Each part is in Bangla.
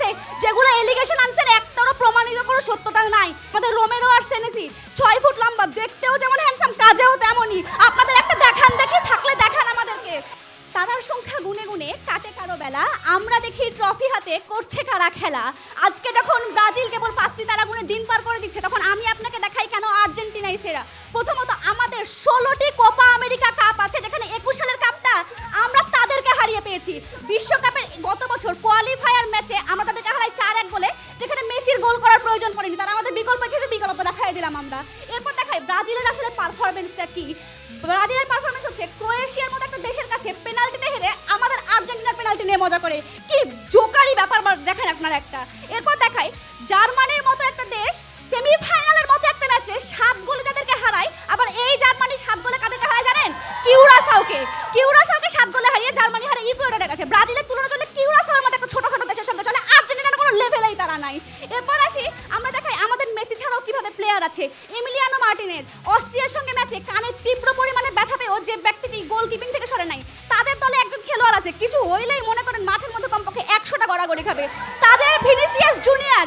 আছে, যেগুলো এলিগেশন আনছেন একটারও প্রমাণিত কোনো সত্যতা নাই। আমাদের রোমেরো আর সেনেসি 6 ফুট লম্বা, দেখতেও যেমন হ্যান্ডসাম কাজেও তেমনই। আপনাদের একটা দেখান দেখি, থাকলে দেখান আমাদেরকে। তারার সংখ্যা গুনে গুনে কাটে কারো বেলা, আমরা দেখি ট্রফি হাতে করছে কারা খেলা। আজকে যখন ব্রাজিল কেবল 5টি তারা গুনে দিন পার করে দিচ্ছে, তখন আমি আপনাকে দেখাই কেন আর্জেন্টিনাই সেরা। প্রথমত আমাদের 16টি কোপা আমেরিকা কাপ আছে, যেখানে 21 সালের কাপটা আমরা তাদেরকে হারিয়ে পেয়েছি। বিশ্বকাপের গত বছর কোয়ালিফায়ার ম্যাচে আমরা তাদেরকে হারাই 4-1 গোলে, যেখানে মেসির গোল করার প্রয়োজন পড়েনি। তারা আমাদের বিকল্প ছিল, বিকল্প দেখাই দিলাম আমরা। এরপর দেখাই ব্রাজিলের আসলে পারফরমেন্সটা কি। ব্রাজিলের পারফরমেন্স হচ্ছে ক্রোয়েশিয়ার মতো একটা দেশের কাছে পেনাল্টিতে হেরে আমাদের আর্জেন্টিনার পেনাল্টি নিয়ে মজা করে। কি জোকারি ব্যাপার দেখেন আপনারা একটা। এরপর দেখাই জার্মানির মতো একটা দেশ সেমিফাইনালের মতো একটা ম্যাচে 7 গোলে যাদেরকে হারায়, আবার এই জার্মানি 7 গোলে কাদেরকে হারায় জানেন? কিউরাসাওকে 7 গোলে হারিয়ে জার্মানি হারে ইকুয়েডরের কাছে। ব্রাজিলের তুলনা করলে কিউরাসাওর মতো একটা ছোটখাটো দেশের সঙ্গে চলে, আর্জেন্টিনার কোনো লেভেলেই তারা নাই। এরপর আসি আমরা দেখাই আমাদের মেসি ছাড়াও কিভাবে প্লেয়ার আছে। এমিলিয়ানো মার্টিনেজ অস্ট্রিয়ার সঙ্গে ম্যাচে কানে তীব্র পরিমাণে ব্যথা পেয়েও যে ব্যক্তিটি গোলকিপিং থেকে সরে নাই, তাদের দলে একজন খেলোয়াড় আছে কিছু হইলেই মনে করেন মাঠের মধ্যে কমপক্ষে 100টা গড়াগড়ি খাবে। তাদের ভিনিসিয়াস জুনিয়র,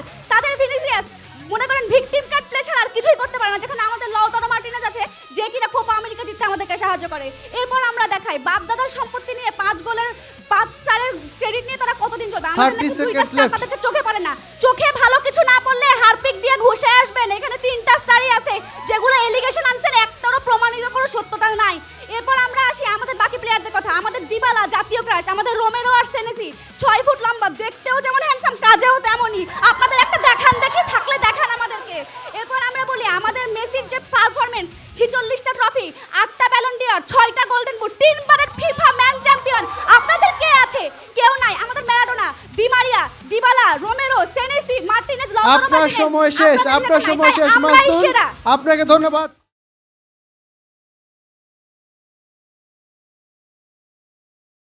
মনে করেন ভিকটিম কার্ড প্লে ছাড়া আর কিছুই করতে পারে না, যেখানে আমাদের লাউতারো মার্টিনেজ আছে যে কিনা কোপা আমেরিকা জিততে আমাদেরকে সাহায্য করে। এরপর আমরা দেখাই বাপ-দাদার সম্পত্তি নিয়ে 5 গোলের 5 স্টারের ক্রেডিট নিয়ে তারা কতদিন চলবে। আমাদেরকে চোখে পড়ে না, চোখে ভালো কিছু না পড়লে হারপিক দিয়ে ঘুষে আসবেন। এখানে 3টা স্টারই আছে, যেগুলো এলিগেশন আনছেন একটারও প্রমাণিত কোনো সত্যতা নাই। এরপর আমরা আসি আমাদের বাকি প্লেয়ারদের কথা। আমাদের দিবালা জাতীয় ক্রাশ, আমাদের রোমেরো আর সেনেসি 6 ফুট লম্বা, দেখতেও যেমন হ্যান্ডসাম কাজেও তেমনই। আপনাদের একটা দেখান দেখি, থাকলে দেখান আমাদেরকে। এরপর আমরা বলি আমাদের মেসির যে পারফরমেন্স, 46টা ট্রফি, 8টা ব্যালন ডি'অর, 6টা গোল্ডেন বুট, 3 বারের ফিফা ম্যান চ্যাম্পিয়ন। আপনাদের কে আছে? কেউ নাই। আমাদের Maradona, Di Maria, Dybala, Romero, Senesi, Martinez, আপনার সময় শেষ, আপনার সময় শেষ মাসুদ, আপনাকে ধন্যবাদ।